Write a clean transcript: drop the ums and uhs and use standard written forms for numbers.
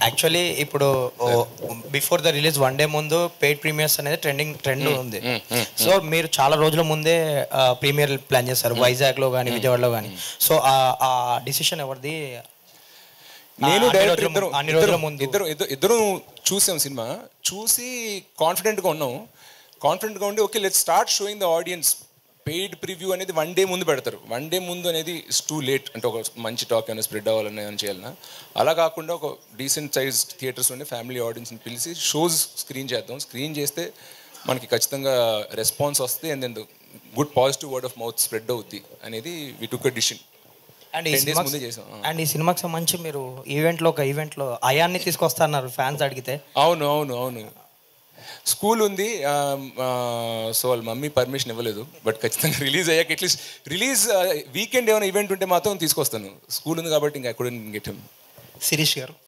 Actually ఇప్పుడు before the release 1 day ముందు paid premieres అనేది ట్రెండ్ ఉంది. సో మీరు చాలా రోజుల ముందే ప్రీమియర్ ప్లాన్ చేస్తారు వైజాగ్లో కానీ విజయవాడలో కానీ. సో ఆ డిసిషన్ ఎవరిది? నేను డైరెక్టర్ ఇద్దరు చూసాం సినిమా, చూసి కాన్ఫిడెంట్గా ఉండి okay let's start showing the audience. Paid preview అనేది 1 డే ముందు పెడతారు. 1 డే ముందు అనేది ఇట్స్ టూ లేట్. అంటే ఒక మంచి టాక్ ఏమైనా స్ప్రెడ్ అవ్వాలని ఏమైనా చేయాలన్నా, అలా కాకుండా ఒక డీసెంట్ సైజ్ థియేటర్స్ ఉండే ఫ్యామిలీ ఆడియన్స్ని పిలిచి షోస్ స్క్రీన్ చేద్దాం. స్క్రీన్ చేస్తే మనకి ఖచ్చితంగా రెస్పాన్స్ వస్తుంది and then good positive word of mouth spread అవుద్ది అనేది వి టుక్ ఎ డిసిషన్. అండ్ ఈ సినిమాకి సంబంధించి మీరు ఒక ఈవెంట్లో అయాన్ని తీసుకొస్తున్నారు ఫ్యాన్స్ అడిగితే. అవును స్కూల్ ఉంది. సో వాళ్ళ మమ్మీ పర్మిషన్ ఇవ్వలేదు. బట్ ఖచ్చితంగా రిలీజ్ అయ్యాక అట్లీస్ట్ రిలీజ్ వీకెండ్ ఏమైనా ఈవెంట్ ఉంటే మాత్రం తీసుకొస్తాను. స్కూల్ ఉంది కాబట్టి ఇంకా కుడెంట్ గెట్ హిమ్. శిరీష్ గారు